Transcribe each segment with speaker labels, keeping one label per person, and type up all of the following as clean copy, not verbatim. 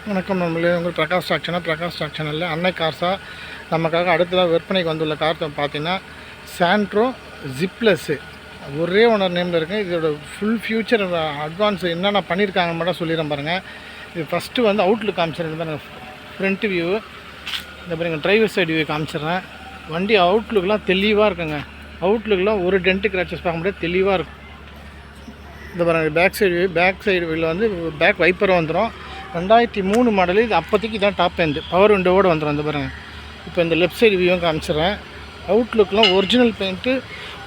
Speaker 1: வணக்கம் நம்மளே உங்கள் பிரகாஷ் டாக் சேனலில் அன்னை கார்ஸா நமக்காக அடுத்ததாக விற்பனைக்கு வந்துள்ள கார் பார்த்தீங்கன்னா சாண்ட்ரோ ஜிப்லஸ்ஸு ஒரே ஓனர் நேமில் இருக்குது. இதோட ஃபுல் ஃபியூச்சர் அட்வான்ஸ் என்னென்ன பண்ணியிருக்காங்கன்னு மட்டும் சொல்லிடுறேன் பாருங்கள். இது ஃபஸ்ட்டு வந்து அவுட்லுக் காமிச்சிடுறேன் பாருங்கள். ஃப்ரண்ட் வியூ இந்த பாருங்கள், டிரைவர் சைடு வியூ காமிச்சிடுறேன். வண்டி அவுட்லுக்லாம் தெளிவாக இருக்குங்க. அவுட்லுக்லாம் ஒரு டென்ட்டு கிராச்சஸ் பார்க்க முடியாது, தெளிவாக இருக்கும். இந்த பாருங்கள் பேக் சைடு வியூவில் வந்து பேக் வைப்பர் வந்துடும். 2003 மாடலு. இது அப்போதைக்கு இதான் டாப் எண்டு பவர் விண்டோவோடு வந்துடும். இந்த பாருங்கள். இப்போ இந்த லெஃப்ட் சைடு வியூவும் காமிச்சிடுறேன். அவுட்லுக்லாம் ஒரிஜினல் பெயிண்ட்டு,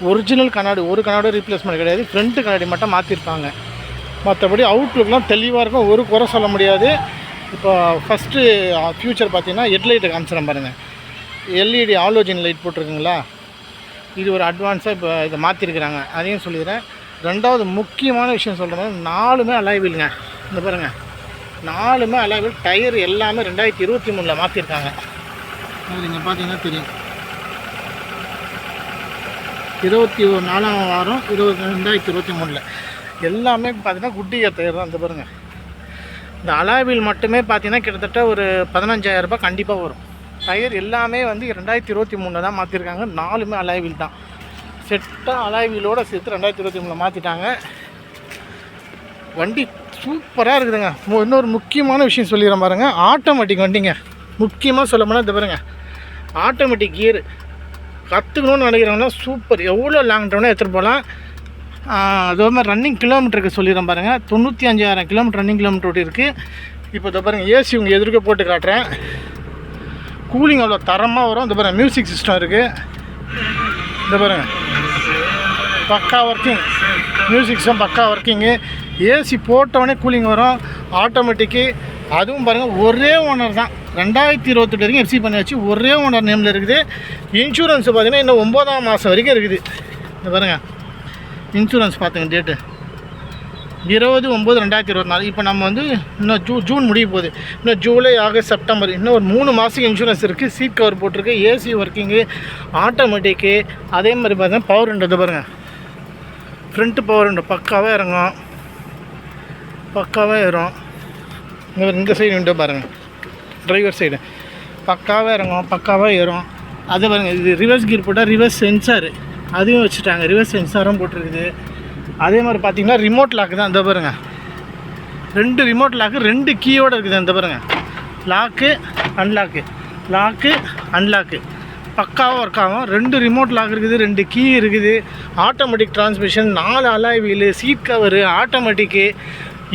Speaker 1: ஒரிஜினல் கண்ணாடி, ஒரு கண்ணாடி ரீப்ளேஸ்மெண்ட் கிடையாது. ஃப்ரண்ட்டு கண்ணாடி மட்டும் மாற்றிருப்பாங்க. மற்றபடி அவுட்லுக்லாம் தெளிவாக இருக்கும், ஒரு குறை சொல்ல முடியாது. இப்போ ஃபஸ்ட்டு ஃபியூச்சர் பார்த்தீங்கன்னா ஹெட்லைட்டை காமிச்சிடறேன் பாருங்கள். எல்இடி ஆலோஜன் லைட் போட்டிருக்குங்களா, இது ஒரு அட்வான்ஸாக இப்போ இதை மாற்றிருக்கிறாங்க, அதையும் சொல்லிடுறேன். ரெண்டாவது முக்கியமான விஷயம் சொல்கிறேன், 4மே அலைவில்ங்க. இந்த பாருங்கள், 4மே அலைவில். டயர் எல்லாமே 2023 மாற்றிருக்காங்க. அது நீங்கள் பார்த்தீங்கன்னா தெரியும். 24ஆம் வாரம் 2023 எல்லாமே பார்த்தீங்கன்னா குட்டியா டயர் தான். இந்த பாருங்கள், இந்த அலாவில் மட்டுமே பார்த்தீங்கன்னா கிட்டத்தட்ட ஒரு 15,000 ரூபாய் கண்டிப்பாக வரும். டயர் எல்லாமே வந்து 2023 தான் மாற்றிருக்காங்க. 4மே அலாவில் தான். செட்டாக அலாவிலோடு சேர்த்து 2023 மாற்றிட்டாங்க. வண்டி சூப்பராக இருக்குதுங்க. இன்னொரு முக்கியமான விஷயம் சொல்லிடுறேன் பாருங்கள். ஆட்டோமேட்டிக் வண்டிங்க. முக்கியமாக சொல்ல போனால் இந்த பாருங்கள், ஆட்டோமேட்டிக் கியர் கற்றுக்கணும்னு நினைக்கிறவங்கன்னா சூப்பர். எவ்வளோ லாங் ட்ரைவ்னா எடுத்துகிட்டு போகலாம். அதே மாதிரி ரன்னிங் கிலோமீட்டருக்கு சொல்லிடுறேன் பாருங்கள். 95,000 கிலோமீட்டர் ரன்னிங் கிலோமீட்டர் ஓட்டி இருக்குது. இப்போ இதை பாருங்கள், ஏசி உங்கள் எதிர்க்க போட்டு காட்டுறேன். கூலிங் அவ்வளோ தரமாக வரும். இந்த பாருங்கள், மியூசிக் சிஸ்டம் இருக்குது. இந்த பாருங்கள், பக்கா ஒர்க்கிங் மியூசிக் சிஸ்டம், பக்கா ஒர்க்கிங்கு. ஏசி போட்டவொடனே கூலிங் வரும், ஆட்டோமேட்டிக்கு. அதுவும் பாருங்கள், ஒரே ஓனர் தான். 2028 வரைக்கும் எஃப்சி பண்ணி வச்சு ஒரே ஓனர் நேமில் இருக்குது. இன்சூரன்ஸ் பார்த்திங்கன்னா இன்னும் 9ஆம் மாதம் வரைக்கும் இருக்குது. இந்த பாருங்கள், இன்சூரன்ஸ் பார்த்துங்க, டேட்டு 20/9/2024. இப்போ நம்ம வந்து இன்னும் ஜூன் முடிய போகுது. இன்னும் ஜூலை, ஆகஸ்ட், செப்டம்பர், இன்னும் ஒரு 3 மாதத்துக்கு இன்சூரன்ஸ் இருக்குது. சீட் கவர் போட்டிருக்கு, ஏசி ஒர்க்கிங்கு, ஆட்டோமேட்டிக்கு. அதே மாதிரி பார்த்தீங்கன்னா பவர் விண்டோ. பாருங்கள், ஃப்ரண்ட்டு பவர் விண்டோ பக்காவாக இறங்கும், பக்காவாக ஏறும். இந்த சைடு விண்டோ பாருங்கள், டிரைவர் சைடு பக்காவாக இறங்கும், பக்காவாக ஏறும். அதே பாருங்கள், இது ரிவர்ஸ் கீர் போட்டால் ரிவர்ஸ் சென்சார் அதுவும் வச்சுட்டாங்க, ரிவர்ஸ் சென்சாரும் போட்டிருக்குது. அதே மாதிரி பார்த்தீங்கன்னா ரிமோட் லாக்கு தான். இந்த பாருங்கள், 2 ரிமோட் லாக்கு, 2 கீயோடு இருக்குது. இந்த பாருங்கள், லாக்கு அன்லாக்கு, லாக்கு அன்லாக்கு பக்காவாக ஒர்க் ஆகும். 2 ரிமோட் லாக் இருக்குது, 2 கீ இருக்குது. Automatic transmission, 4 alloy wheel, seat cover, automatic.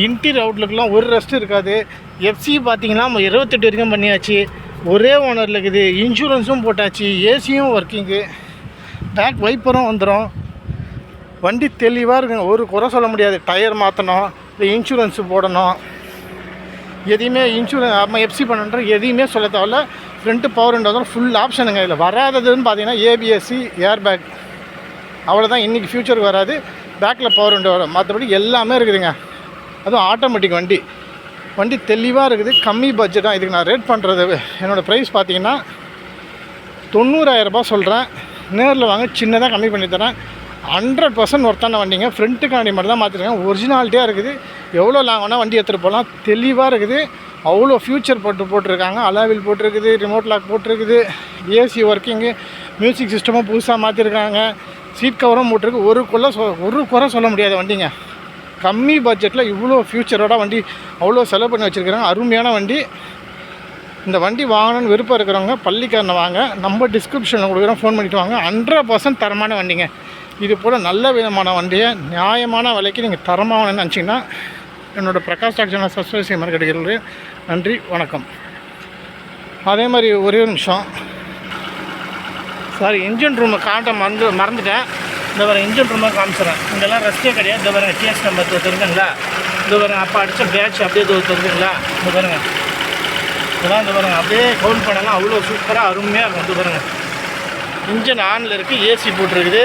Speaker 1: Interior அவுட்லுக்கெலாம் ஒரு ரெஸ்ட் இருக்காது. எஃப்சி பார்த்தீங்கன்னா 28 வரைக்கும் பண்ணியாச்சு, ஒரே ஓனரில் இருக்குது. இன்சூரன்ஸும் போட்டாச்சு, ஏசியும் ஒர்க்கிங்கு, பேக் வைப்பரும் வந்துடும். வண்டி தெளிவாக இருக்குங்க, ஒரு குறை சொல்ல முடியாது. டயர் மாற்றணும், இல்லை இன்சூரன்ஸு போடணும், எதையுமே இன்சூரன்ஸ் எஃப்சி பண்ணுற எதையுமே சொல்ல தேவையில்ல. ஃப்ரண்ட்டு பவர் விண்டோ ஃபுல் ஆப்ஷனுங்க. இதில் வராததுன்னு பார்த்தீங்கன்னா ஏபிஎஸ்சி, ஏர் பேக், அவ்வளோதான். இன்றைக்கி ஃபியூச்சருக்கு வராது. பேக்கில் பவர் விண்டோ வரும், மற்றபடி எல்லாமே இருக்குதுங்க. அதுவும் ஆட்டோமேட்டிக் வண்டி. வண்டி தெளிவாக இருக்குது, கம்மி பட்ஜெட்டாக. இதுக்கு நான் ரேட் பண்ணுறது என்னோடய ப்ரைஸ் பார்த்தீங்கன்னா 90,000 ரூபாய் சொல்கிறேன். நேரில் வாங்க, சின்னதாக கம்மி பண்ணி தரேன். 100% ஒர்த்தான வண்டிங்க. ஃப்ரண்ட்டு கண்ணாடி மட்டும் தான் மாற்றிருக்காங்க, ஒரிஜினாலிட்டியாக இருக்குது. எவ்வளோ லாங் வேணால் வண்டி எடுத்துகிட்டு போகலாம், தெளிவாக இருக்குது. அவ்வளோ ஃபியூச்சர் போட்டிருக்காங்க. அலாவில் போட்டிருக்குது, ரிமோட் லாக் போட்டிருக்குது, ஏசி ஒர்க்கிங்கு, மியூசிக் சிஸ்டமும் புதுசாக மாற்றிருக்காங்க, சீட் கவரும் போட்டிருக்கு. ஒரு குறை சொல்ல முடியாத வண்டிங்க. கம்மி பட்ஜெட்டில் இவ்வளோ ஃபியூச்சரோட வண்டி அவ்வளோ செலவு பண்ணி வச்சுருக்கிறாங்க. அருமையான வண்டி. இந்த வண்டி வாங்கணும்னு விருப்பம் இருக்கிறவங்க பள்ளிக்காரனை வாங்க, நம்ம டிஸ்கிரிப்ஷனில் கொடுக்குறோம், ஃபோன் பண்ணிவிட்டு வாங்க. 100% தரமான வண்டிங்க. இது போல் நல்ல விதமான வண்டியை நியாயமான விலைக்கு நீங்கள் தரமாகணும்னு நினச்சிங்கன்னா என்னோடய பிரகாஷ் டாக் சேனல் சப்ஸ்கிரைப் செய்ய மாதிரி கிடைக்கிறது. நன்றி, வணக்கம். அதே மாதிரி ஒரே ஒரு நிமிஷம், சாரி, இன்ஜின் ரூமை காட்ட மறந்துட்டேன். இந்த வர இன்ஜின் ரூமாக காமிச்சிடறேன். இங்கெல்லாம் ரெஸ்ட்டே கிடையாது. இந்த பாருங்கள், கேஸ் நம்பர் தெரிஞ்சுங்களா, இந்த பாருங்கள், அப்போ அடித்த பேட்ச் அப்படியே தெரிஞ்சுங்களா, இந்த பாருங்கள், இதெல்லாம் இந்த பாருங்கள், அப்படியே கவுண்ட் பண்ணலாம். அவ்வளோ சூப்பராக அருமையாக இருக்கும். இந்த பாருங்கள், இன்ஜின் ஆனில் இருக்குது, ஏசி போட்டிருக்குது.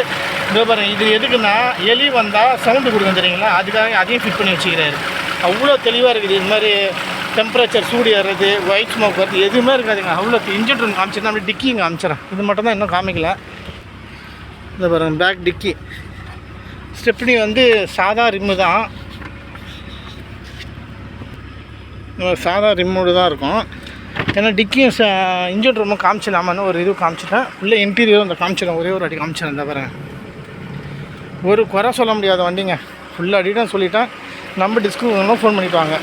Speaker 1: இந்த பாருங்கள், இது எதுக்குன்னா எலி வந்தால் சவுண்டு கொடுக்கும் தெரியுங்களா, அதுக்காக அதையும் ஃபிட் பண்ணி வச்சுக்கிறாரு. அவ்வளோ தெளிவாக இருக்குது. இது மாதிரி டெம்பரேச்சர் சூடு ஏறுறது, ஒயிட் ஸ்மோக் வருது, எதுவுமே இருக்காதுங்க. அவ்வளோ இன்ஜின் ரூம் காமிச்சிருந்தா அப்படி டிக்கி இங்கே காமிச்சிடறேன். இது மட்டும் தான் இன்னும் காமிக்கல. இந்த பாருங்கள், பேக் டிக்கி, ஸ்டெப்னி வந்து சாதா ரிம்மு தான். சாதா ரிமோடு தான் இருக்கும். ஏன்னா டிக்கியும் இன்ஜின் ரூமும் காமிச்சிடலாமான்னு ஒரு இது காமிச்சிட்டேன். உள்ளே இன்டீரியரும் அந்த காமிச்சிடலாம், ஒரே ஒரு அடி காமிச்சிடேன். இந்த பாருங்க, ஒரு குறை சொல்ல முடியாத வண்டிங்க. ஃபுல்லாக அடிதான் சொல்லிட்டேன். நம்ம டிஸ்கிரிப்ஷனில் ஃபோன் பண்ணிவிட்டு வாங்க.